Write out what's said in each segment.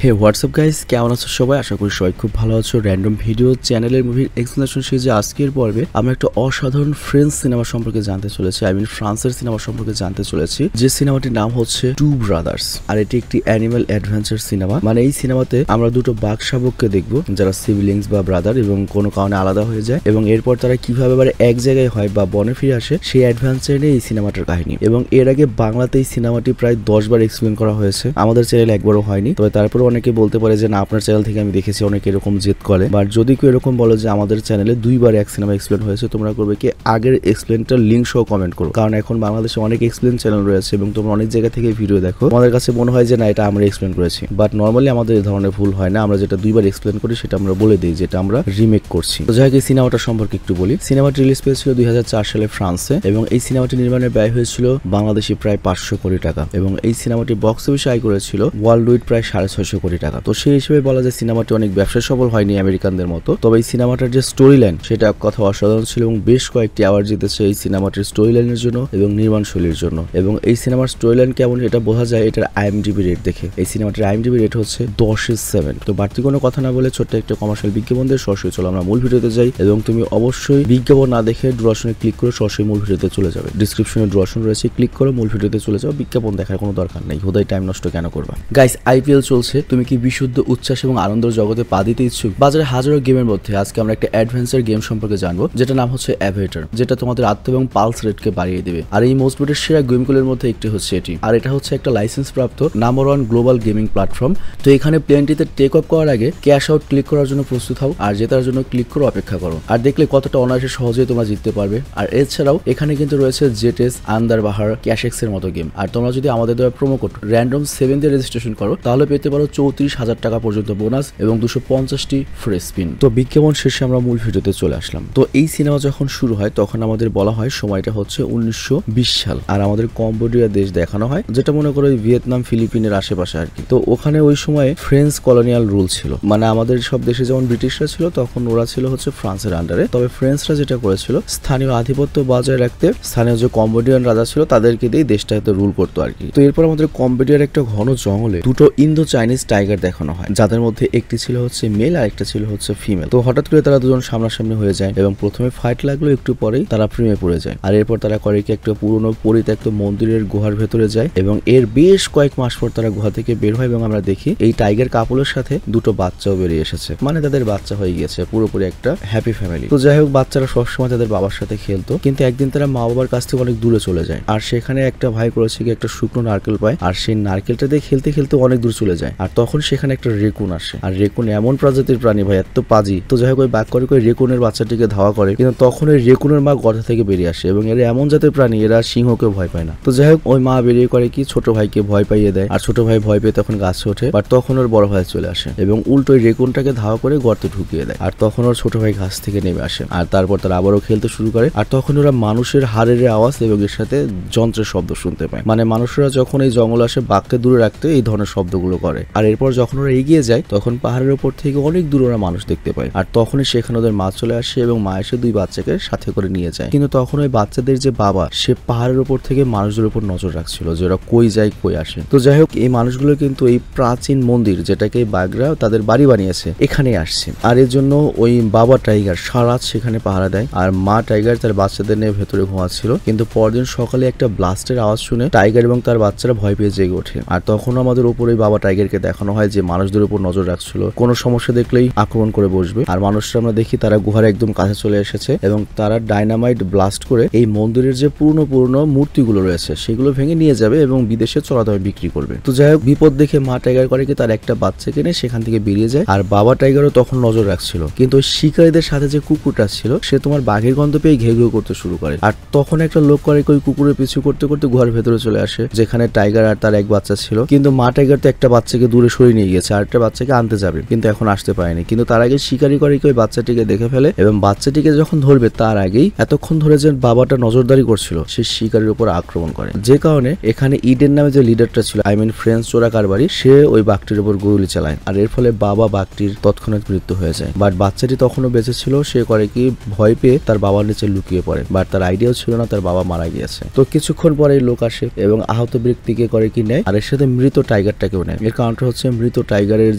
হে WhatsApp guys, কেমন আছো সবাই? আশা করি সবাই খুব ভালো আছো। র্যান্ডম ভিডিও চ্যানেলের মুভির এক্সপ্লেনেশন সিরিজে আজকের পর্বে আমরা একটা অসাধারণ ফ্রেঞ্চ সিনেমা সম্পর্কে জানতে চলেছি। ফ্রান্সের সিনেমা সম্পর্কে জানতে চলেছি, যে সিনেমাটির নাম হচ্ছে টু ব্রাদার্স। আর এটি একটি অ্যানিমাল অ্যাডভেঞ্চার সিনেমা। মানে এই সিনেমাতে আমরা দুটো বাঘ শাবককে দেখবো যারা সিবলিংস বা ব্রাদার এবং কোনো কারণে আলাদা হয়ে যায়, এবং এরপর তারা কিভাবে এক জায়গায় হয় বা বনে ফিরে আসে সেই অ্যাডভেঞ্চার নিয়ে এই সিনেমাটার কাহিনী। এবং এর আগে বাংলাতে এই সিনেমাটি প্রায় 10 বার এক্সপ্লেন করা হয়েছে, আমাদের চ্যানেলে একবারও হয়নি। তবে তারপরে অনেকে বলতে পারে যে না, আপনার চ্যানেল থেকে আমি দেখেছি, অনেকে এরকম জেদ করে। বাট যদি কেউ এরকম বলো যে আমাদের চ্যানেলে 2 বার এক সিনেমা এক্সপ্লেন হয়েছে, তোমরা করবে কি আগের এক্সপ্লেনটার লিঙ্ক সহ কমেন্ট করো। কারণ এখন বাংলাদেশে অনেক এক্সপ্লেন চ্যানেল রয়েছে এবং তোমরা অনেক জায়গা থেকে ভিডিও দেখো, তোমাদের কাছে মনে হয় যে না এটা আমরা এক্সপ্লেন করেছি। বাট নর্মালি আমাদের এই ধরনের ভুল হয় না, আমরা যেটা 2 বার এক্সপ্লেন করি সেটা আমরা বলে দিই যেটা আমরা রিমেক করছি। তো যাই হোক, এই সিনেমাটা সম্পর্কে একটু বলি। সিনেমাটি রিলিজ পেয়েছিল 2004 সালে ফ্রান্সে, এবং এই সিনেমাটি নির্মাণের ব্যয় হয়েছিল বাংলাদেশি প্রায় 500 কোটি টাকা, এবং এই সিনেমাটি বক্স অফিসে আয় করেছিল ওয়ার্ল্ড ওয়াইড প্রায় 650 কোটি টাকা। তো সেই হিসেবে বলা যায় সিনেমাটি অনেক ব্যবসা সফল হয়নি আমেরিকানদের মতো। তবে এই সিনেমাটার যে স্টোরি লাইন সেটা কথা অসাধারণ ছিল, এবং বেশ কয়েকটি অ্যাওয়ার্ড জিতেছে এই সিনেমাটির স্টোরি লাইনের জন্য এবং নির্মাণ শৈলীর জন্য। এবং এই সিনেমার স্টোরি লাইন কেমন এটা বোঝা যায় এটার IMDb রেট দেখে। এই সিনেমাটির IMDb রেট হচ্ছে 10/7। তো বাড়তি কোনো কথা না বলে ছোট্ট একটা কমার্শিয়াল বিজ্ঞাপন দিয়ে সরাসরি চলো আমরা মূল ভিডিওতে যাই, এবং তুমি অবশ্যই বিজ্ঞাপন না দেখে ডুরেশনে ক্লিক করে সরাসরি মূল ভিডিওতে চলে যাবে। ডিসক্রিপশনে ডুরেশন রয়েছে, ক্লিক করে মূল ভিডিওতে চলে যাও। বিজ্ঞাপন দেখার কোনো দরকার নেই, হুদাই টাইম নষ্ট কেন করবা। গাইস, IPL চলছে, তুমি কি বিশুদ্ধ উচ্ছ্বাস এবং আনন্দের জগতে পা দিতে ইচ্ছুক? বাজারে হাজারো গেমের মধ্যে আজকে আমরা একটা অ্যাডভেঞ্চার গেম সম্পর্কে জানবো, যেটা নাম হচ্ছে অ্যাভেটার, যেটা তোমাদের আত্ম এবং পালস রেটকে বাড়িয়ে দেবে। আর এই মোস্ট রেটেড সেরা গেমগুলোর মধ্যে একটি হচ্ছে এটি, আর এটা হচ্ছে একটা লাইসেন্স প্রাপ্ত নাম্বার 1 গ্লোবাল গেমিং প্ল্যাটফর্ম। তো এখানে প্লেনটিতে টেক অফ করার আগে ক্যাশ আউট ক্লিক করার জন্য প্রস্তুত হও, আর জেতার জন্য ক্লিক করে অপেক্ষা করো, আর দেখলে কতটা অনায়াসে সহজেই তোমরা জিততে পারবে। আর এছাড়াও এখানে কিন্তু রয়েছে জেটেস, আন্দার বাহার, ক্যাশেক্স এর মতো গেম। আর তোমরা যদি আমাদের দেওয়া প্রোমো কোড random7 দিয়ে রেজিস্ট্রেশন করো তাহলে পেতে পারো 34,000 টাকা পর্যন্ত বোনাস এবং 250টি ফ্রি স্পিন। তো বিজ্ঞাপন শেষে আমরা মূল ভিডিওতে চলে আসলাম। তো এই সিনেমা যখন শুরু হয় তখন আমাদের বলা হয় সময়টা হচ্ছে 1920 সাল, আর আমাদের কম্বোডিয়া দেশ দেখানো হয়, যেটা মনে করো ভিয়েতনাম ফিলিপিনের আশেপাশে আর কি। তো ওখানে ওই সময় ফ্রেঞ্চ কলোনিয়াল রুল ছিল, মানে আমাদের সব দেশে যেমন ব্রিটিশরা ছিল তখন ওরা ছিল হচ্ছে ফ্রান্সের আন্ডারে। তবে ফ্রেঞ্চরা যেটা করেছিল স্থানীয় আধিপত্য বজায় রাখতে স্থানীয় যে কম্বোডিয়ান রাজা ছিল তাদেরকে দিয়ে দেশটাতে রুল করতো আর কি। তো এরপর আমাদের কম্বোডিয়ার একটা ঘন জঙ্গলে দুটো ইন্দো চাইনিজ টাইগার দেখানো হয়, যাদের মধ্যে একটি ছিল হচ্ছে মেল আর একটা ছিল হচ্ছে ফিমেল। তো হঠাৎ করে তারা দুজন সামনাসামনি হয়ে যায়, এবং প্রথমে ফাইট লাগলো, একটু পরেই তারা প্রেমে পড়ে যায়। আর এরপর তারা করে কি একটা পুরনো পরিত্যক্ত মন্দিরের গুহার ভেতরে যায়, এবং এর বেশ কয়েক মাস পর তারা গুহা থেকে বের হয়, এবং আমরা দেখি এই টাইগার কাপলের সাথে দুটো বাচ্চাও বেরিয়ে এসেছে, মানে তাদের বাচ্চা হয়ে গিয়েছে, পুরোপুরি একটা হ্যাপি ফ্যামিলি। তো যাই হোক, বাচ্চারা সবসময় তাদের বাবার সাথে খেলতো, কিন্তু একদিন তারা মা বাবার কাছ থেকে অনেক দূরে চলে যায়, আর সেখানে একটা ভাই করেছে কি একটা শুকনো নারকেল পায়, আর সেই নারকেলটা দিয়ে খেলতে খেলতে অনেক দূর চলে যায়। আর তখন সেখানে একটা রেকুন আসে, আর রেকুন এমন প্রজাতির প্রাণী ভাই, এত পাজি। তো যাই হোক, ওই বাঘ করে রেকুনের বাচ্চাটিকে ধাওয়া করে, কিন্তু তখন ওই রেকুনের মা গর্ত থেকে বেরিয়ে আসে, এবং এরা এমন জাতের প্রাণী, এরা সিংহকেও ভয় পায় না। তো যাই হোক, ওই মা বেরিয়ে করে কি ছোট ভাইকে ভয় পাইয়ে দেয়, আর ছোট ভাই ভয় পেয়ে তখন গাছে ওঠে, বাট তখন ওর বড় ভাই চলে আসে এবং উল্টো ওই রেকুনটাকে ধাওয়া করে গর্তে ঢুকিয়ে দেয়, আর তখন ওর ছোট ভাই গাছ থেকে নেমে আসে, আর তারপর তারা আবারও খেলতে শুরু করে। আর তখন ওরা মানুষের হাড়ের আওয়াজ এবং এর সাথে যন্ত্রের শব্দ শুনতে পায়, মানে মানুষরা যখন এই জঙ্গল আসে বাঘকে দূরে রাখতে এই ধরনের শব্দগুলো করে। আর এরপর যখন ওরা এগিয়ে যায় তখন পাহাড়ের উপর থেকে অনেক দূরে ওরা মানুষ দেখতে পায়, আর তখনই সেখানে ওদের মা চলে আসে এবং মা এসে 2 বাচ্চাকে সাথে করে নিয়ে যায়। কিন্তু তখন ওই বাচ্চাদের যে বাবা, সে পাহাড়ের উপর থেকে মানুষদের উপর নজর রাখছিল যে ওরা কই যায় কই আসে। তো যাই হোক, এই মানুষগুলো কিন্তু এই প্রাচীন মন্দির যেটাকে বাঘরা তাদের বাড়ি বানিয়েছে এখানে আসছে, আর এর জন্য ওই বাবা টাইগার সারা সেখানে পাহারা দেয়, আর মা টাইগার তার বাচ্চাদের নিয়ে ভেতরে ঘুমাচ্ছিল। কিন্তু পরদিন সকালে একটা ব্লাস্টের আওয়াজ শুনে টাইগার এবং তার বাচ্চারা ভয় পেয়ে জেগে ওঠে, আর তখন আমাদের উপরে বাবা টাইগারকে দেখানো হয় যে মানুষদের উপর নজর রাখছিল, কোনো সমস্যা দেখলেই আক্রমণ করে বসবে। আর মানুষরা আমরা দেখি তারা গুহার একদম কাছে চলে এসেছে, এবং তারা ডাইনামাইট ব্লাস্ট করে এই মন্দিরের যে পুরনো মূর্তিগুলো রয়েছে সেগুলো ভেঙে নিয়ে যাবে এবং বিদেশে চড়া দামে বিক্রি করবে। তো যাই হোক, বিপদ দেখে মা টাইগার করে কি তার একটা বাচ্চা কিনে সেখান থেকে বেরিয়ে যায়, আর বাবা টাইগারও তখন নজর রাখছিল। কিন্তু শিকারীদের সাথে যে কুকুরটা ছিল সে তোমার বাঘের গন্ধ পেয়ে ঘেউ ঘেউ করতে শুরু করে, আর তখন একটা লোক করে ওই কুকুরের পিছু করতে করতে গুহার ভেতরে চলে আসে, যেখানে টাইগার আর তার এক বাচ্চা ছিল। কিন্তু মা টাইগার তো একটা বাচ্চাকে দূরে সরিয়ে নিয়ে গেছে, আর একটা বাচ্চাকে আনতে যাবে, কিন্তু এখন আসতে পারেনি। কিন্তু তার আগে শিকারি করে কি ওই বাচ্চাটিকে দেখে ফেলে, এবং বাচ্চাটিকে যখন ধরবে তার আগেই এতক্ষণ ধরে যে বাবাটা নজরদারি করছিল সে শিকারির উপর আক্রমণ করে, যে কারণে এখানে ইডেন নামে যে লিডারটা ছিল ফ্রেঞ্চ চোরা কারবারি, সে ওই বাঘটির উপর গুলি চালায়, আর এর ফলে বাবা বাঘটির তৎক্ষণাৎ মৃত্যু হয়ে যায়। বাট বাচ্চাটি তখনও বেঁচে ছিল, সে করে কি ভয় পেয়ে তার বাবার নিচে লুকিয়ে পড়ে, বাট তার আইডিয়াও ছিল না তার বাবা মারা গিয়েছে। তো কিছুক্ষণ পরে লোক আসে এবং আহত ব্যক্তিকে করে কি নেয়, আর এর সাথে মৃত টাইগারটাকেও নেয়। এর কারণটা হচ্ছে মৃত টাইগারের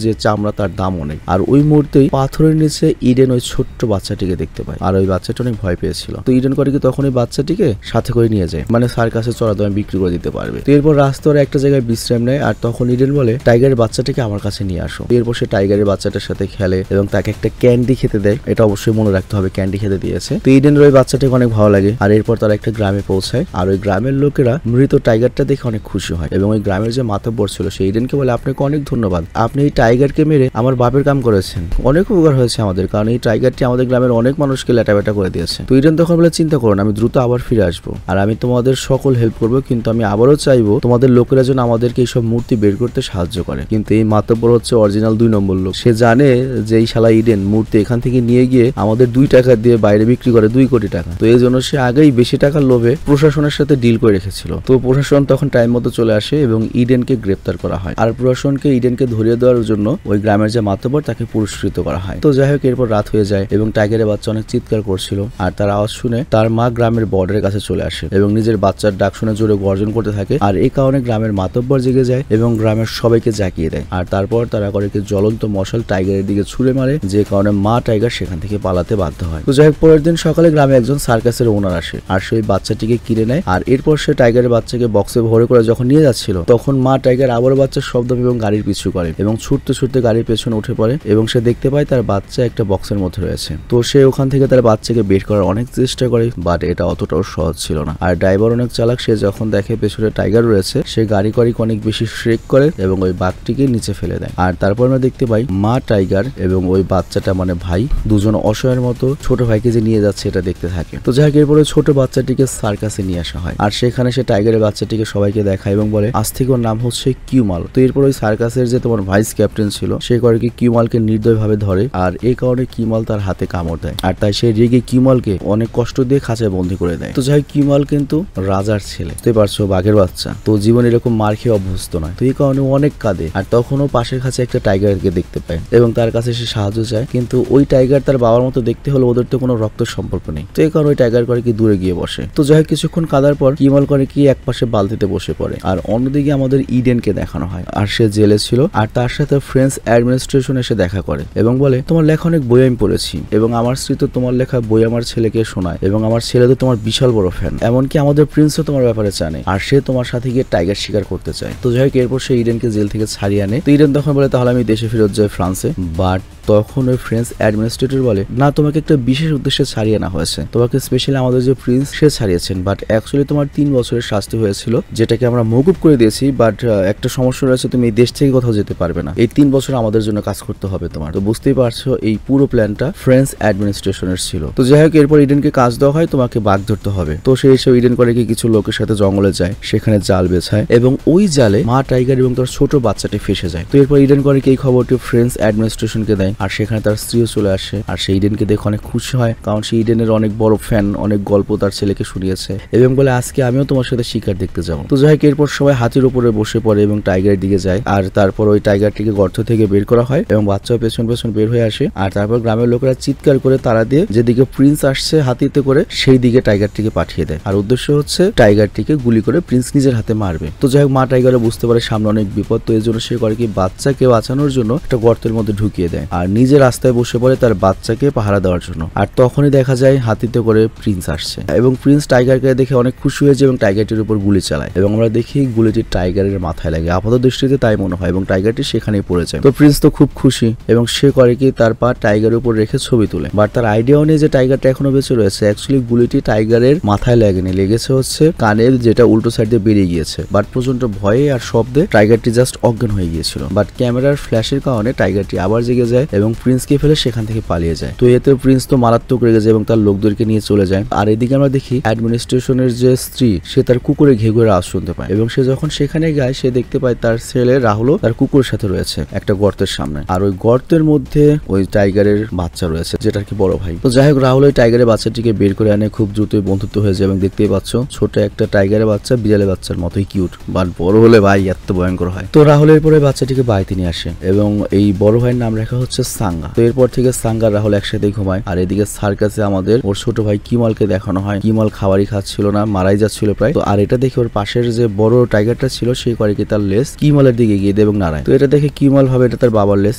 যে চামড়া তার দাম অনেক। আর ওই মুহূর্তেই পাথরের নিচে ইডেন ওই ছোট্ট বাচ্চাটিকে দেখতে পায়, আর ওই বাচ্চাটা অনেক ভয় পেয়েছিল। তো ইডেন করে কি তখন ওই বাচ্চাটিকে সাথে করে নিয়ে যায়, মানে সার্কাসে চড়া দামে বিক্রি করে দিতে পারবে। তো এরপর রাস্তার একটা জায়গায় বিশ্রাম নেয়, আর তখন ইডেন বলে টাইগারের বাচ্চাটাকে আমার কাছে নিয়ে আসো। এরপর সে টাইগারের বাচ্চাটার সাথে খেলে এবং তাকে একটা ক্যান্ডি খেতে দেয়। এটা অবশ্যই মনে রাখতে হবে, ক্যান্ডি খেতে দিয়েছে। তো ইডেনের ওই বাচ্চাটাকে অনেক ভালো লাগে। আর এরপর তারা একটা গ্রামে পৌঁছায়, আর ওই গ্রামের লোকেরা মৃত টাইগারটা দেখে অনেক খুশি হয় এবং ওই গ্রামের যে মাতব্বর ছিল সে ইডেনকে বলে আপনাকে অনেক ধন্যবাদ, আপনি এই টাইগারকে মেরে আমার বাপের কাম করেছেন, অনেক উপকার হয়েছে আমাদের, কারণ এই টাইগারটি আমাদের গ্রামের অনেক মানুষকে লেটাবেটা করে দিয়েছে। তো ইডেন তখন বলে চিন্তা করুন, আমি দ্রুত আবার ফিরে আসবো আর আমি তোমাদের সকল হেল্প করবো, কিন্তু আমি আবারও চাইবো তোমাদের লোকেরা যেন আমাদেরকে এইসব মূর্তি বের করতে সাহায্য করে। কিন্তু এই মাতব্বর হচ্ছে অরিজিনাল 2 নম্বর লোক। সে জানে যে এই শালা ইডেন মূর্তি এখান থেকে নিয়ে গিয়ে আমাদের 2 টাকা দিয়ে বাইরে বিক্রি করে 2 কোটি টাকা। তো এই জন্য সে আগেই বেশি টাকার লোভে প্রশাসনের সাথে ডিল করে রেখেছিল। তো প্রশাসন তখন টাইম মতো চলে আসে এবং ইডেনকে গ্রেপ্তার করা হয়, আর প্রশাসনকে ইডেনকে ধরিয়ে দেওয়ার জন্য ওই গ্রামের যে মাতব্বর তাকে পুরস্কৃত করা হয়। তো যাই হোক, এরপর রাত হয়ে যায় এবং টাইগারের বাচ্চা অনেক চিৎকার করছিল, আর তার আওয়াজ শুনে তার মা গ্রামের বর্ডারের কাছে চলে আসে এবং নিজের বাচ্চার ডাক শুনে জোরে গর্জন করতে থাকে। আর এই কারণে গ্রামের মাতব্বর জেগে যায় এবং গ্রামের সবাইকে জাগিয়ে দেয়। আর তারপর তারা করে কি জ্বলন্ত মশাল টাইগারের দিকে ছুড়ে মারে, যে কারণে মা টাইগার সেখান থেকে পালাতে বাধ্য হয়। তো যাই হোক, পরের দিন সকালে গ্রামে একজন সার্কাসের ওনার আসে আর সেই বাচ্চাটিকে কিনে নেয়। আর এরপর সে টাইগারের বাচ্চাকে বক্সে ভরে করে যখন নিয়ে যাচ্ছিল তখন মা টাইগার আবারও বাচ্চার শব্দ এবং গাড়ির পিছু করে এবং ছুটতে ছুটতে গাড়ির পেছনে উঠে পড়ে এবং সে দেখতে পায় তার বাচ্চা একটা বক্সের মধ্যে রয়েছে। তো সে ওখান থেকে তার বাচ্চাকে বের করার অনেক চেষ্টা করে, বাট এটা অতটাও সহজ ছিল না। আর ড্রাইভার অনেক চালাক, সে যখন দেখে পেছনে টাইগার রয়েছে সে গাড়ি অনেক বেশি শ্রেক করে এবং ওই বাঘটিকে নিচে ফেলে দেয়। আর তারপর আমরা দেখতে পাই মা টাইগার এবং ওই বাচ্চাটা মানে ভাই দুজন অসহায়ের মতো ছোট ভাইকে যে নিয়ে যাচ্ছে এটা দেখতে থাকে। তো যাই হোক, এরপরে ছোট বাচ্চাটিকে সার্কাসে নিয়ে আসা হয় আর সেখানে সে টাইগারের বাচ্চাটিকে সবাইকে দেখায় এবং বলে আজ থেকে ওর নাম হচ্ছে কিউমাল। তো এরপর ওই সার্কাসের যে তোমার ভাইস ক্যাপ্টেন ছিল সে করে কি কিউমালকে নির্দয়ভাবে ধরে, আর এই কারণে কিউমাল তার হাতে কামড় দেয়, আর তাই সে রেগে কিউমালকে অনেক কষ্ট দিয়ে খাঁচায় বন্দি করে দেয়। তো যাই হোক, কিউমাল কিন্তু রাজার ছেলে, বুঝতে পারছো, বাঘের বাচ্চা, তো জীবনে এরকম মার খেয়ে অভ্যস্ত নয়। তো এই কারণে অনেক কাঁদে। আর তখনও পাশের কাছে একটা টাইগারকে দেখতে পায় এবং তার কাছে সে সাহায্য চায়, কিন্তু ওই টাইগার তার বাবার মতো দেখতে হলে ওদের তো কোনো রক্ত সম্পর্ক নেই। তো এই কারণে ওই টাইগার করে কি দূরে গিয়ে বসে। তো যাই হোক, কিছুক্ষণ কাদার পর কিউমাল করে কি এক পাশে বালতিতে বসে পড়ে, আর অন্যদিকে আমাদের ইডেনকে দেখানো হয় আর সে জেলে ছিল, আর তার সাথে ফ্রেঞ্চ অ্যাডমিনিস্ট্রেশন এসে দেখা করে এবং বলে তোমার লেখা অনেক বই আমি পড়েছি এবং আমার স্ত্রী তো তোমার লেখা বই আমার ছেলেকে শোনায় এবং আমার ছেলে তো তোমার বিশাল বড় ফ্যান, এমনকি আমাদের প্রিন্সও তোমার ব্যাপারে জানে আর সে তোমার সাথে গিয়ে টাইগার শিকার করতে চায়। তো যাই হোক, এরপর সে ইডেনকে জেল থেকে ছাড়িয়ে আনে। তো ইডেন তখন বলে তাহলে আমি দেশে ফেরত যাই ফ্রান্সে, বাট তখন ওই ফ্রেঞ্চ অ্যাডমিনিস্ট্রেটর বলে না, তোমাকে একটা বিশেষ উদ্দেশ্যে ছাড়িয়ে আনা হয়েছে, তোমাকে স্পেশালি আমাদের যে প্রিন্স সে ছাড়িয়েছেন, বাট অ্যাকচুয়ালি তোমার 3 বছরের শাস্তি হয়েছিল যেটাকে আমরা মওকুফ করে দিয়েছি, বাট একটা সমস্যা রয়েছে, তুমি এই দেশ থেকে কোথাও যেতে পারবে না, এই 3 বছর আমাদের জন্য কাজ করতে হবে তোমার। তো বুঝতেই পারছো এই পুরো প্ল্যানটা ফ্রেঞ্চ অ্যাডমিনিস্ট্রেশনের ছিল। তো যাই হোক, এরপর ইডেনকে কাজ দেওয়া হয়, তোমাকে বাঘ ধরতে হবে। তো সে এসে ইডেন করে কি কিছু লোকের সাথে জঙ্গলে যায়, সেখানে জাল বেছায় এবং ওই জালে মা টাইগার এবং তার ছোট বাচ্চাটি ফেসে যায়। তো এরপর ইডেন করে কি এই খবরটি ফ্রেঞ্চ অ্যাডমিনিস্ট্রেশনকে দেয় আর সেখানে তার স্ত্রীও চলে আসে, আর সেই ইডেনকে দেখে অনেক খুশি হয়, কারণ সে ইডেনের অনেক বড় ফ্যান, অনেক গল্প তার ছেলেকে শুনিয়েছে এবং বলে আজকে আমিও তোমার সাথে শিকার দেখতে যাবো। তো যাই হোক, এরপর সবাই হাতির উপরে বসে পড়ে এবং টাইগারের দিকে যায়, আর তারপর ওই টাইগারটিকে গর্ত থেকে বের করা হয় এবং বাচ্চাও পেছন পেছন বের হয়ে আসে। আর তারপর গ্রামের লোকেরা চিৎকার করে তারা দিয়ে যেদিকে প্রিন্স আসছে হাতিতে করে সেই দিকে টাইগারটিকে পাঠিয়ে দেয়, আর উদ্দেশ্য হচ্ছে টাইগারটিকে গুলি করে প্রিন্স নিজের হাতে মারবে। তো যাই হোক, মা টাইগারও বুঝতে পারে সামনে অনেক বিপদ, তো এই জন্য সে করে কি বাচ্চাকে বাঁচানোর জন্য একটা গর্তের মধ্যে ঢুকিয়ে দেয় আর নিজে রাস্তায় বসে পড়ে তার বাচ্চাকে পাহারা দেওয়ার জন্য। আর তখনই দেখা যায় হাতিতে করে প্রিন্স আসছে এবং প্রিন্স টাইগারকে দেখে অনেক খুশি হয়েছে এবং টাইগারটির উপর গুলি চালায় এবং আমরা দেখি গুলিটি টাইগারের মাথায় লাগে, আপাত দৃষ্টিতে তাই মনে হয়, এবং টাইগারটি সেখানেই পড়ে যায়। তো প্রিন্স তো খুব খুশি এবং সে করে কি তার পা টাইগারের উপর রেখে ছবি তুলে, বাট তার আইডিয়াও নেই যে টাইগারটা এখনো বেঁচে রয়েছে। অ্যাকচুয়ালি গুলিটি টাইগারের মাথায় লাগেনি, লেগেছে হচ্ছে কানের, যেটা উল্টো সাইড দিয়ে বেরিয়ে গিয়েছে, বাট প্রচন্ড ভয়ে আর শব্দে টাইগারটি জাস্ট অজ্ঞান হয়ে গিয়েছিল। বাট ক্যামেরার ফ্ল্যাশের কারণে টাইগারটি আবার জেগে যায় এবং প্রিন্সকে ফেলে সেখান থেকে পালিয়ে যায়। তো এতে প্রিন্স তো মারাত্মক রেগে যায় এবং তার লোকদেরকে নিয়ে চলে যায়। আর এদিকে আমরা দেখি অ্যাডমিনিস্ট্রেশনের যে স্ত্রী সে তার কুকুরে ঘেঘুরে আওয়াজ শুনতে পায় এবং সে যখন সেখানে যায় সে দেখতে পায় তার ছেলে রাহুলও তার কুকুরের সাথে রয়েছে একটা গর্তের সামনে, আর ওই গর্তের মধ্যে ওই টাইগারের বাচ্চা রয়েছে যেটার কি বড় ভাই। তো যাই হোক, রাহুল ওই টাইগারের বাচ্চাটিকে বের করে আনে, খুব দ্রুতই বন্ধুত্ব হয়ে যায় এবং দেখতেই পাচ্ছ ছোট একটা টাইগারের বাচ্চা বিড়ালের বাচ্চার মতোই কিউট, বাট বড় হলে ভাই এত ভয়ঙ্কর হয়। তো রাহুলের পরে বাচ্চাটিকে বাড়িতে নিয়ে আসে এবং এই বড় ভাইয়ের নাম রাখা হচ্ছে সাঙ্গা। তো এরপর থেকে সাঙ্গা রাহুল একসাথে ঘুমায়। আর এদিকে সার্কাসে আমাদের ওর ছোট ভাই কিমালকে দেখানো হয়। কিমাল খাবারই খাচ্ছিল না, মারাই যাচ্ছিল প্রায়। তো আর এটা দেখে ওর পাশের যে বড় টাইগারটা ছিল সে করে কি তার লেস কিমালের দিকে গিয়ে দেয় এবং নাড়ায়। তো এটা দেখে কিমাল ভাবে এটা তার বাবার লেস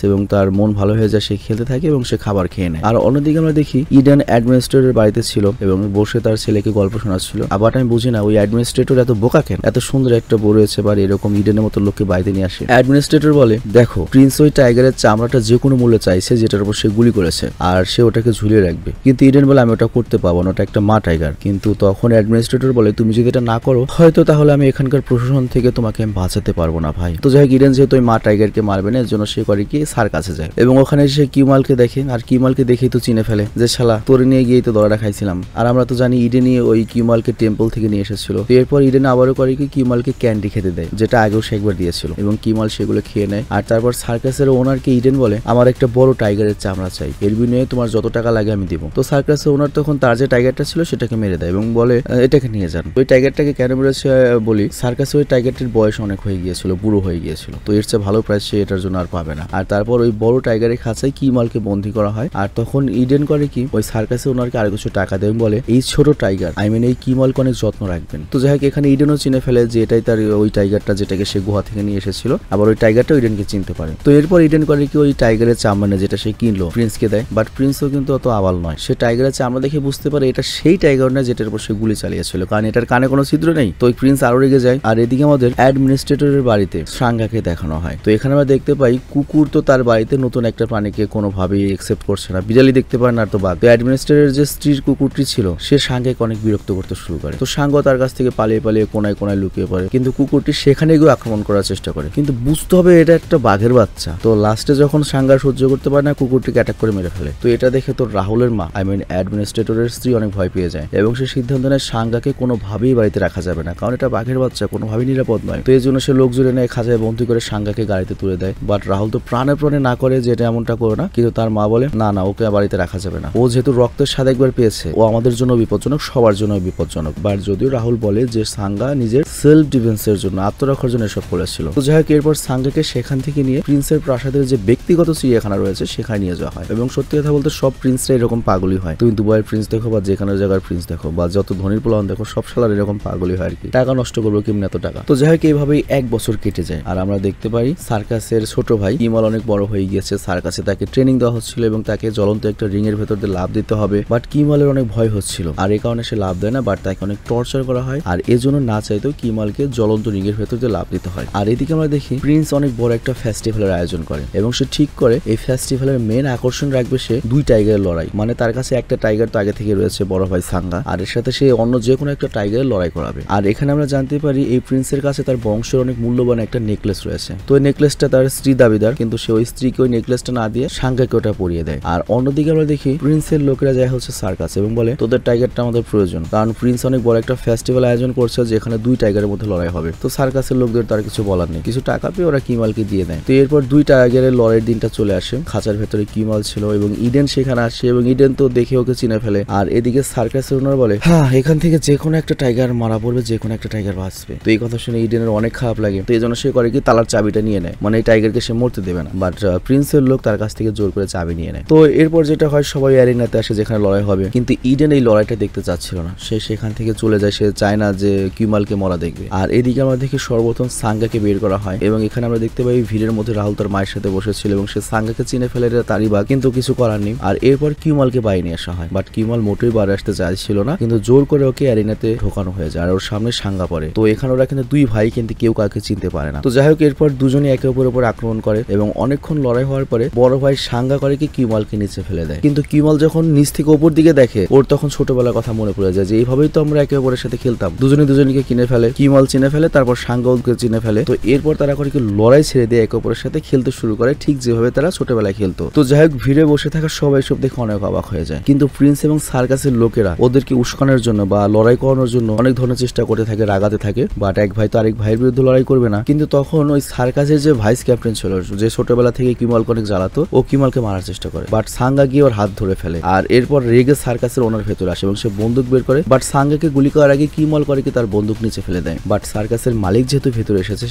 এবং তার মন ভালো হয়ে যায়, সে খেলতে থাকে এবং সে খাবার খেয়ে নেয়। আর অন্যদিকে আমরা দেখি ইডেন অ্যাডমিনিস্ট্রেটর বাড়িতে ছিল এবং বসে তার ছেলেকে গল্প শোনাচ্ছিল। আবার আমি বুঝি না ওই অ্যাডমিনিস্ট্রেটর এত বোকা কেন, এত সুন্দর একটা বউ রয়েছে বা এরকম ইডেনের মতো লোককে বাড়িতে নিয়ে আসে। অ্যাডমিনিস্ট্রেটর বলে দেখো প্রিন্স ওই টাইগারের চামড়াটা যে কোনো মূল্যে চাইছে যেটার উপর সে গুলি করেছে আর সে ওটাকে ঝুলিয়ে রাখবে, কিন্তু ইডেন বলে আমি ওটা করতে পারবো না, ওটা একটা মা টাইগার। কিন্তু তখন অ্যাডমিনিস্ট্রেটর বলে তুমি যদি এটা না করো হয়তো তাহলে আমি এখানকার প্রশাসন থেকে তোমাকে আমি বাঁচাতে পারবো না ভাই। তো যাই হোক ইডেন যেহেতু ওই মা টাইগারকে মারবে না এর জন্য সে করে কি স্যার কাছে যায় এবং ওখানে সে কিমালকে দেখে আর কিমালকে দেখেই তো চিনে ফেলে যে শালা তোরে নিয়ে গিয়েই তো দড়াটা খাইছিলাম। আর আমরা তো জানি ইডেনই ওই কিমালকে টেম্পল থেকে নিয়ে এসেছিল। তো এরপর ইডেন আবারও করে কি কিমালকে ক্যান্ডি খেতে দেয় যেটা আগেও সে একবার দিয়েছিল এবং কিমাল সেগুলো খেয়ে নেয়। আর তারপর সার্কাসের ওনারকে ইডেন বলে আমার একটা বড় টাইগারের চামড়া চাই, এর বিনিময়ে তোমার যত টাকা লাগে আমি দিব। তো সার্কাসের ওনার তখন তার যে টাইগারটা ছিল সেটাকে মেরে দেয় এবং বলে এটাকে নিয়ে যান। ওই টাইগারটাকে কেন মেরেছে বলি, সার্কাসে ওই টাইগারটির বয়স অনেক হয়ে গিয়েছিল, বুড়ো হয়ে গিয়েছিল। তো এর চেয়ে ভালো প্রাইস সে এটার জন্য আর পাবে না। আর তারপর ওই বড় টাইগারের খাঁচায় কিমালকে বন্দী করা হয়। আর তখন ইডেন করে কি ওই সার্কাসে ওনারকে আরো কিছু টাকা দেয় এবং বলে এই ছোট টাইগার এই কিমালকে অনেক যত্ন রাখবেন। তো যাই হোক এখানে ইডেনও চিনে ফেলে যে এটাই তার ওই টাইগারটা যেটাকে সে গুহা থেকে নিয়ে এসেছিল। আবার ওই টাইগারটা ইডেনকে চিনতে পারে। তো এরপর ইডেন করে কি ওই টাইগারের চামড়া যেটা সে কিনলো প্রিন্সকে দেয়, বাট প্রিন্সও কিন্তু অত আবাল নয়, সে টাইগারের চামড়া দেখে বুঝতে পারে এটা সেই টাইগার না যেটার উপর সে গুলি চালিয়েছিল, কারণ এটার কানে কোনো ছিদ্র নেই। তো ওই প্রিন্স আরো রেগে যায়। আর এদিকে আমাদের অ্যাডমিনিস্ট্রেটরের বাড়িতে সাঙ্গাকে দেখানো হয়। তো এখানে আমরা দেখতে পাই কুকুর তো তার বাড়িতে নতুন একটা প্রাণীকে কোনোভাবেই একসেপ্ট করছে না, বিড়ালি দেখতে পায় না আর তো বাঘ। তো অ্যাডমিনিস্ট্রেটরের যে স্ত্রীর কুকুরটি ছিল সে সাঙ্গাকে অনেক বিরক্ত করতে শুরু করে। তো সাঙ্গ তার কাছ থেকে পালিয়ে পালিয়ে কোনায় কোনায় লুকিয়ে পড়ে, কিন্তু কুকুরটি সেখানে গিয়ে আক্রমণ করার চেষ্টা করে, কিন্তু বুঝতে হবে এটা একটা বাঘের বাচ্চা। তো লাস্টে যখন সাঙ্গা সহ্য করতে পারে না কুকুরটিকে অ্যাটাক করে মেরে ফেলে। তো এটা দেখে তো রাহুলের মা অ্যাডমিনিস্ট্রেটরের স্ত্রী অনেক ভয় পেয়ে যায় এবং সে সিদ্ধান্ত নেয় সাঙ্গাকে কোনোভাবেই বাড়িতে রাখা যাবে না, কারণ এটা বাঘের বাচ্চা, কোনোভাবেই নিরাপদ নয়। তো এই জন্য সে লোকজন এনে খাঁচায় বন্দী করে সাঙ্গাকে গাড়িতে তুলে দেয়। বাট রাহুল তো প্রাণে প্রাণে না করে যে এটা এমনটা করো না, কিন্তু তার মা বলে না না ওকে বাড়িতে রাখা যাবে না, ও যেহেতু রক্তের স্বাদ একবার পেয়েছে ও আমাদের জন্য বিপজ্জনক, সবার জন্য বিপজ্জনক। বাট যদিও রাহুল বলে যে সাঙ্গা নিজের সেলফ ডিফেন্সের জন্য আত্মরক্ষার জন্য এসব করেছিল। তো যাই হোক এরপর সাঙ্গাকে সেখান থেকে নিয়ে প্রিন্সের প্রাসাদের যে ব্যক্তিগত চিড়িয়াখানা রয়েছে সেখানে নিয়ে যাওয়া হয়। এবং সত্যি কথা বলতে সব প্রিন্সরা এরকম পাগলই হয়, তুমি দুবাইয়ের প্রিন্স দেখো বা যেখানে জায়গার প্রিন্স দেখো বা যত ধনীর পোলান দেখো সব সালার এরকম পাগলই হয় আর কি, টাকা নষ্ট করবো কেমন এত টাকা। তো যাই হোক এইভাবেই 1 বছর কেটে যায়। আর আমরা দেখতে পাই সার্কাসের ছোট ভাই কিমাল অনেক বড় হয়ে গিয়েছে। সার্কাসে তাকে ট্রেনিং দেওয়া হচ্ছিল এবং তাকে জ্বলন্ত একটা রিং এর ভেতর দিয়ে লাভ দিতে হবে, বাট কিমালের অনেক ভয় হচ্ছিল আর এই কারণে সে লাভ দেয় না, বাট তাকে অনেক টর্চার করা হয় আর এজন্য না চাইতেও কিমালকে জ্বলন্ত রিং এর ভেতর দিয়ে লাভ দিতে হয়। আর এদিকে আমরা দেখি প্রিন্স অনেক বড় একটা ফেস্টিভ্যালের আয়োজন করে এবং সে ঠিক করে এই ফেস্টিভ্যালের মেন আকর্ষণ রাখবে সে 2 টাইগারের লড়াই। মানে তার কাছে একটা টাইগার তো আগে থেকে রয়েছে বড় ভাই সাঙ্গা, আর এর সাথে সে অন্য যে কোনো একটা টাইগারের লড়াই করাবে। আর এখানে আমরা জানতে পারি এই প্রিন্সের কাছে তার বংশের অনেক মূল্যবান একটা নেকলেস রয়েছে। তো এই নেকলেসটা তার স্ত্রী দাবিদার, কিন্তু সে ওই স্ত্রীকে ওই নেকলেসটা না দিয়ে সাঙ্গাকে ওটা পরিয়ে দেয়। আর অন্যদিকে আমরা দেখি প্রিন্সের লোকেরা যায় হচ্ছে সার্কাস এবং বলে তোদের টাইগারটা আমাদের প্রয়োজন, কারণ প্রিন্স অনেক বড় একটা ফেস্টিভ্যাল আয়োজন করছে যেখানে 2 টাইগারের মধ্যে লড়াই হবে। তো সার্কাসের লোকদের তার কিছু বলার নেই, কিছু টাকা পেয়ে ওরা কিমালকে দিয়ে দেয়। তো এরপর 2 টাইগারের লড়াইয়ের দিনটা চলে আসে। খাঁচার ভেতরে কিমাল ছিল এবং ইডেন সেখানে আসে এবং ইডেন তো দেখে ওকে চিনে ফেলে। আর এদিকে সার্কাসের ওনার বলে হ্যাঁ এখান থেকে যে কোনো একটা টাইগার মারা পড়বে, যে কোনো একটা টাইগার বাঁচবে। তো এই কথা শুনে ইডেনের অনেক খারাপ লাগে। তো এই জন্য সে করে কি তালার চাবিটা নিয়ে নেয়, মানে এই টাইগারকে সে মরতে দেবে না, বাট প্রিন্সের লোক তার কাছ থেকে জোর করে চাবি নিয়ে নেয়। তো এরপর যেটা হয় সবাই অ্যারিনাতে আসে যেখানে লড়াই হবে, কিন্তু ইডেন এই লড়াইটা দেখতে চাচ্ছিল না, সে সেখান থেকে চলে যায়, সে চায় না যে কিমালকে মরা দেখবে। আর এদিকে আমরা দেখি সর্বপ্রথম সাঙ্গাকে বের করা হয় এবং এখানে আমরা দেখতে পাই ভিড়ের মধ্যে রাহুল তার মায়ের সাথে বসেছিল এবং সে সাঙ্গাকে চিনে ফেলে তারই বাঘ, কিন্তু কিছু করার নেই। আর এরপর কিমালকে বাইরে নিয়ে আসা হয়, বাট কিমাল মোটেই বাইরে আসতে চাইছিল না, কিন্তু জোর করে ওকে অ্যারিনাতে ঢোকানো হয়ে যায় আর ওর সামনে সাঙ্গা পড়ে। তো এখানে ওরা কিন্তু 2 ভাই, কিন্তু কেউ কাউকে চিনতে পারে না। তো যাই হোক এরপর দুজনে একে অপরের উপর আক্রমণ করে এবং অনেকক্ষণ লড়াই হওয়ার পরে বড় ভাই সাঙ্গা করে কি কিমালকে নিচে ফেলে দেয়। কিন্তু কিমাল যখন নিচ থেকে উপর দিকে দেখে ওর তখন ছোটবেলার কথা মনে পড়ে যায় যে এইভাবেই তো আমরা একে অপরের সাথে খেলতাম, দুজনে দুজনকে কিনে ফেলে, কিমাল চিনে ফেলে, তারপর সাঙ্গাকে চিনে ফেলে। তো এরপর তারা করে কি লড়াই ছেড়ে দিয়ে একে অপরের সাথে খেলতে শুরু করে, ঠিক যেভাবে তারা ছোটবেলায় খেলতো। তো যাই হোক ভিড়ে বসে থাকা সবাই সব দেখে অনেক অবাক হয়ে যায়, কিন্তু প্রিন্স এবং সার্কাসের লোকেরা ওদেরকে উস্কানোর জন্য বা লড়াই করানোর জন্য অনেক ধরনের চেষ্টা করতে থাকে, রাগাতে থাকে। বাট এক ভাই তো আরেক ভাইয়ের বিরুদ্ধে লড়াই করবে না। কিন্তু তখন ওই সার্কাসের যে ভাইস ক্যাপ্টেন ছিল, যে ছোটবেলা থেকে কিমালকে অনেক জ্বালাতো, ও কিমালকে মারার চেষ্টা করে, বাট সাঙ্গা গিয়ে ওর হাত ধরে ফেলে। আর এরপর রেগে সার্কাসের ওনার ভেতরে আসে এবং সে বন্দুক বের করে, বাট সাঙ্গাকে গুলি করার আগে কিমাল করে কি তার বন্দুক নিচে ফেলে দেয়। বাট সার্কাসের মালিক যেহেতু ভেতরে এসেছে,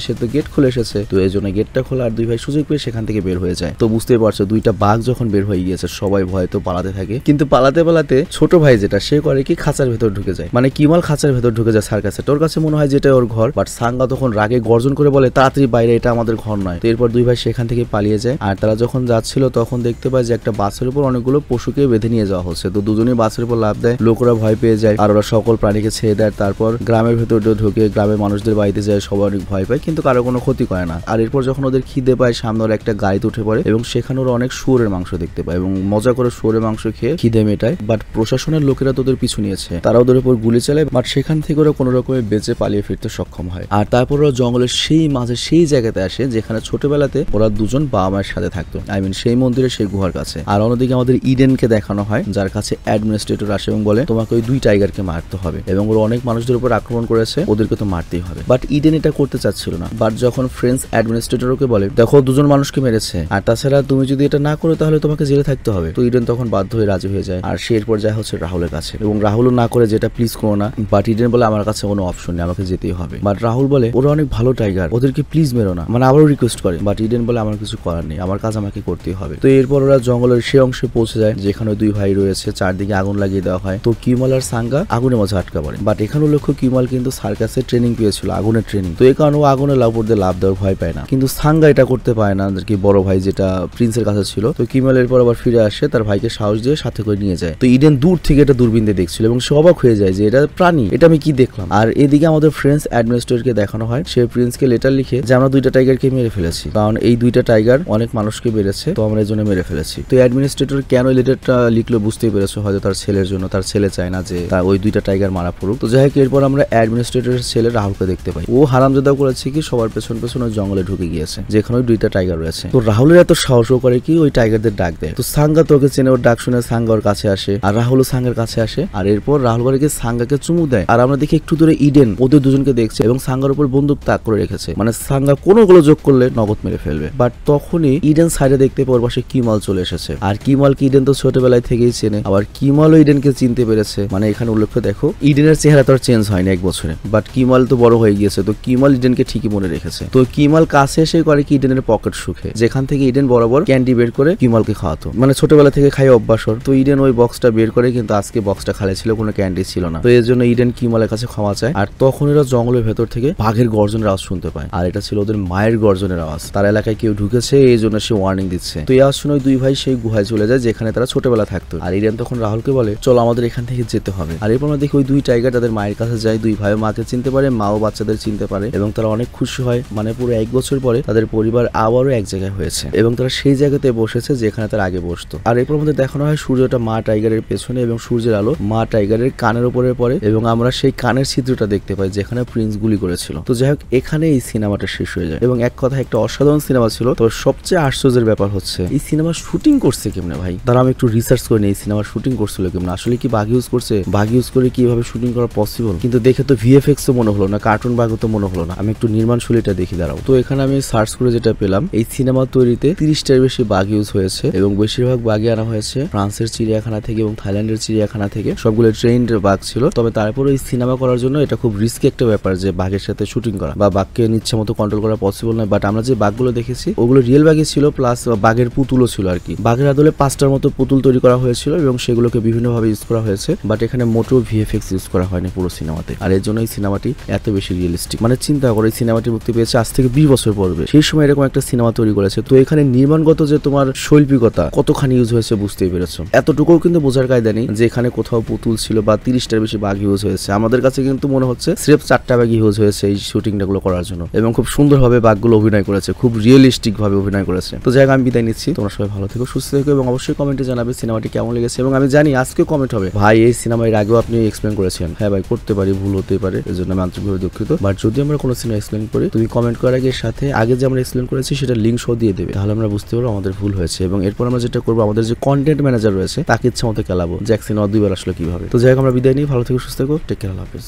সে তো গেট খুলে এসেছে, তো এই জন্য গেটটা খোলা আর 2 ভাই সুযোগ পেয়ে সেখান থেকে বের হয়ে যায়। তো বুঝতেই পারছো দুইটা বাঘ যখন বের হয়ে গিয়েছে সবাই ভয়ে তো পালাতে থাকে, কিন্তু পালাতে পালাতে ছোট ভাই যেটা সে করে কি খাঁচার ভেতর ঢুকে যায়। মানে কিমাল খাঁচার ভেতর ঢুকে যায় সার্কাসে। তোর কাছে মনে হয় যেটা ওর ঘর, বাট সাঙ্গা তখন রাগে গর্জন করে বলে তাড়াতাড়ি বাইরে, এটা আমাদের ঘর নয়। তো এরপর দুই ভাই সেখান থেকে পালিয়ে যায়। আর তারা যখন যাচ্ছিল তখন দেখতে পায় যে একটা বাসের উপর অনেকগুলো পশুকে বেঁধে নিয়ে যাওয়া হচ্ছে। তো দুজনেই বাসের উপর লাফ দেয়, লোকরা ভয় পেয়ে যায় আর ওরা সকল প্রাণীকে ছেড়ে দেয়। তারপর গ্রামের ভেতর ঢুকে গ্রামের মানুষদের বাড়িতে যায়, সবাই অনেক ভয় পায় কিন্তু কারো কোনো ক্ষতি করে না। আর এরপর যখন ওদের খিদে পায় সামনে ওরা একটা গাড়িতে উঠে পড়ে এবং সেখানে ওরা অনেক শুয়োরের মাংস দেখতে পায় এবং মজা করে শুয়োরের মাংস খেয়ে খিদে মেটায়। বাট প্রশাসনের লোকেরা তো ওদের পিছু নিয়েছে, তারা ওদের উপর গুলি চালায়, বাট সেখান থেকে ওরা কোনো রকমের বেঁচে পালিয়ে ফিরতে সক্ষম হয়। আর তারপর ওরা জঙ্গলের সেই মাঝে সেই জায়গাতে আসে যেখানে ছোটবেলাতে ওরা দুজন বাবা মায়ের সাথে থাকতো, সেই মন্দিরে সেই গুহার কাছে। আর অন্যদিকে আমাদের ইডেনকে দেখানো হয়, যার কাছে অ্যাডমিনিস্ট্রেটর আসে এবং বলে তোমাকে ওই 2 টাইগারকে মারতে হবে এবং ওরা অনেক মানুষদের উপর আক্রমণ করেছে, ওদেরকে তো মারতেই হবে। বাট ইডেন এটা করতে চাচ্ছিল না। বাট যখন ফ্রেঞ্চ অ্যাডমিনিস্ট্রেটরকে বলে দেখো 2 জন মানুষকে মেরেছে আর তাছাড়া তুমি যদি এটা না করো তাহলে তোমাকে জেলে থাকতে হবে, তো ইডেন তখন বাধ্য হয়ে রাজি হয়ে যায়। আর সে এরপর যায় হচ্ছে রাহুলের কাছে এবং রাহুলও না করে যেটা প্লিজ করো না। বাট ইডেন বলে আমার কাছে কোনো অপশন নেই, আমাকে যেতেই হবে। বাট রাহুল বলে ওরা অনেক ভালো টাইগার, ওদেরকে প্লিজ মেরো না, মানে আবারও রিকোয়েস্ট করে। বাট ইডেন বলে আমার কিছু করার নেই, আমার কাজ আমাকে করতেই হবে। তো এরপর ওরা জঙ্গলের সে অংশে পৌঁছে যায় যেখানে 2 ভাই রয়েছে, চারদিকে আগুন লাগিয়ে দেওয়া হয়। তো কিমাল আর সাঙ্গা আগুনের মাঝে আটকা পড়ে। বাট এখানেও লক্ষ্য কিমাল কিন্তু সার্কাসে ট্রেনিং পেয়েছিল, আগুনের ট্রেনিং, তো এই কারণে ও আগুনের লাভ করতে লাভ দেওয়ার ভয় পায় না। কিন্তু সাঙ্গা এটা করতে পারে না, কি বড় ভাই যেটা প্রিন্সের কাছে ছিল। তো কিমাল এরপর আবার ফিরে আসে, তার ভাইকে সাহস দিয়ে সাথে করে নিয়ে যায়। তো ইডেন দূর থেকে এটা দূরবীন দিয়ে দেখছিল এবং সে অবাক হয়ে যায় যে এটা প্রাণী, এটা আমি কি দেখলাম। আর এদিকে আমাদের ফ্রেঞ্চ অ্যাডমিনিস্ট্রেটরকে দেখানো হয়, সে প্রিন্সকে লেটার লিখে যে আমরা 2টা টাইগারকে মেরে ফেলেছি, কারণ এই 2টা টাইগার অনেক মানুষকে মেরেছে, তো আমরা এই জন্য মেরে ফেলেছি। তো অ্যাডমিনিস্ট্রেটর কেন এই লেটারটা লিখলো বুঝতেই পেরেছো, হয়তো তার ছেলের জন্য, তার ছেলে চায় না যে তার ওই 2টা টাইগার মারা পড়ুক। তো যাই হোক এরপর আমরা অ্যাডমিনিস্ট্রেটরের ছেলে রাহুলকে দেখতে পাই, ও হারামজাদা করেছে কি সবার পেছন পেছন ওই জঙ্গলে ঢুকে গিয়েছে যেখানে ওই 2টা টাইগার রয়েছে। তো রাহুলের এত সাহসও করে কি ওই টাইগারদের ডাক দেয়। তো সাঙ্গা তোকে চেনে, ওর ডাক শুনে সাঙ্গা ওর কাছে আসে আর রাহুলও সাঙ্গার কাছে আসে। আর এরপর রাহুল করে গিয়ে সাঙ্গাকে চুমু দেয়। আর আমরা দেখি একটু দূরে ইডেন ওদের দুজনকে দেখছে এবং সাঙ্গার উপর বন্দুক তাক করে রেখেছে, মানে সাঙ্গা কোনো গোলযোগ করলে নগদ মেরে ফেলবে। বাট তখনই ইডেন সাইডে দেখতে পাওয়ার পাশে কিমাল চলে এসেছে। আর কিমালকে ইডেন তো ছোটবেলায় থেকেই চেনে, আবার কিমালও ইডেনকে চিনতে পেরেছে। মানে এখানে উল্লেখ দেখো ইডেনের চেহারা তো আর চেঞ্জ হয়নি 1 বছরে, বাট কিমাল তো বড় হয়ে গিয়েছে, তো কিমাল ইডেনকে ঠিকই মনে রেখেছে। তো কিমাল কাছে এসে করে কি ইডেনের পকেট সুখে, যেখান থেকে ইডেন বরাবর ক্যান্ডি বের করে কিমালকে খাওয়াতো, মানে ছোটবেলা থেকে খাই অভ্যাসর। তো ইডেন ওই বক্সটা বের করে, কিন্তু আজকে বক্সটা খালি ছিল, কোনো ক্যান্ডি ছিল না। তো এর জন্য ইডেন কিমালের কাছে ক্ষমা চায়। আর তখন এরা জঙ্গলের ভেতর থেকে বাঘের গর্জনের আওয়াজ শুনতে পায়, আর এটা ছিল ওদের মায়ের গর্জনের আওয়াজ। তার এলাকায় কেউ ঢুকেছে, এই জন্য সে ওয়ার্নিং দিচ্ছে। তো এই আওয়াজ শুনে 2 ভাই সেই গুহায় চলে যায় যেখানে তারা ছোটবেলা থাকতো। আর ইডেন তখন রাহুলকে বলে চলো আমাদের এখান থেকে যেতে হবে। আর এরপর আমরা দেখি ওই 2 টাইগার তাদের মায়ের কাছে যায়, 2 ভাই মাকে চিনতে পারে, মাও বাচ্চাদের চিনতে পারে এবং তারা অনেক খুশি হয়। মানে পুরো 1 বছর পরে তাদের পরিবার আবারও এক জায়গায় হয়েছে এবং তারা সেই জায়গাতে বসেছে যেখানে তারা আগে বসতো। আর এরপর আমাদের দেখানো হয় সূর্যটা মা টাইগারের পেছনে এবং সূর্যের আলো মা টাইগারের কানের উপরে পড়ে এবং আমরা সেই কানের ছিদ্রটা দেখতে পাই যেখানে প্রিন্স গুলি করেছিল। তো যাই হোক এখানে এই সিনেমাটা শেষ হয়ে যায় এবং এক কথা একটা অসাধারণ সিনেমা ছিল। তো সবচেয়ে আশ্চর্যের ব্যাপার হচ্ছে এই সিনেমা শুটিং করছে কেমনে ভাই, তারা আমি একটু রিসার্চ করে নিই এই সিনেমার শুটিং করছিল কেমন, আসলে কি বাঘ ইউজ করছে, বাঘ ইউজ করে কিভাবে শুটিং করা পসিবল, কিন্তু দেখে তো ভিএফএক্স তো মনে হলো না, কার্টুন বাঘ তো মনে হলো না। আমি একটু নির্মাণ শৈলীটা দেখি দাঁড়াও। তো এখানে আমি সার্চ করে যেটা পেলাম, এই সিনেমা তৈরিতে 30টার বেশি বাঘ ইউজ হয়েছে এবং বেশিরভাগ বাঘই আনা হয়েছে ফ্রান্সের চিড়িয়াখানা থেকে এবং থাইল্যান্ডের চিড়িয়াখানা থেকে, সবগুলো ট্রেন্ড বাঘ ছিল। তবে তারপরে এই সিনেমা করার জন্য এটা খুব রিস্কি একটা ব্যাপার যে বাঘের সাথে শুটিং করা বা বাঘকে ইচ্ছা মতো কন্ট্রোল করা পসিবল নয়। বাট আমরা যে বাঘগুলো দেখেছি ওগুলো রিয়েল বাঘই ছিল, প্লাস বাঘের পুতুলও ছিল আর কি। বাঘের আদলে 5টার মতো পুতুল তৈরি করা হয়েছিল এবং সেগুলোকে বিভিন্নভাবে ইউজ করা হয়েছে, বাট এখানে মোটেও ভিএফএক্স ইউজ করা হয়নি পুরো সিনেমাতে। আর এর জন্য এই সিনেমাটি এত বেশি রিয়েলিস্টিক। মানে চিন্তা করো এই সিনেমাটি মুক্তি পেয়েছে আজ থেকে 20 বছর পূর্বে, সেই সময় এরকম একটা সিনেমা তৈরি করেছে। তো এখানে নির্মাণগত যে তোমার শৈল্পিকতা কতখানি ইউজ হয়েছে বুঝতেই পেরেছো। এতটুকুও কিন্তু বোঝার কায়দা নেই যে এখানে কোথাও পুতুল ছিল বা 30টার বেশি বাঘ ইউজ হয়েছে। আমাদের কাছে কিন্তু মনে হচ্ছে সির্ফ 4টা বাঘ ইউজ হয়েছে এই শুটিংটা গুলো করার জন্য এবং খুব সুন্দরভাবে বাঘগুলো অভিনয় করেছে, খুব রিয়েলিস্টিক ভাবে অভিনয় করেছে। তো যাই হোক আমি বিদায় নিচ্ছি, তোমরা সবাই ভালো থেকো, সুস্থ থেকো এবং অবশ্যই কমেন্টে জানাবে সিনেমাটি কেমন লেগেছে। এবং আমি জানি আজকে কমেন্ট হবে ভাই এই সিনেমা এর আগেও আপনি এক্সপ্লেন করেছেন। হ্যাঁ ভাই করতে পারি, ভুল হতে পারে, এর জন্য আমি আন্তরিকভাবে দুঃখিত। বাট যদি আমরা কোনো সিনেমা এক্সপ্লেন করি তুমি কমেন্ট করার আগে সাথে আগে যে আমরা এক্সপ্লেন করেছি সেটা লিঙ্ক শো দিয়ে দেবে, তাহলে আমরা বুঝতে পারবো আমাদের ভুল হয়েছে। এবং এরপর আমরা যেটা করবো আমাদের যে কন্টেন্ট ম্যানেজার রয়েছে তাকে ইচ্ছা মতো খেলাবো যে এক সিনেমা 2 বার আসলে কিভাবে। তো যাই হোক আমরা বিদায় নিই, ভালো থেকো, সুস্থ থেকো, টেক কেয়ার, আল্লাহ হাফেজ।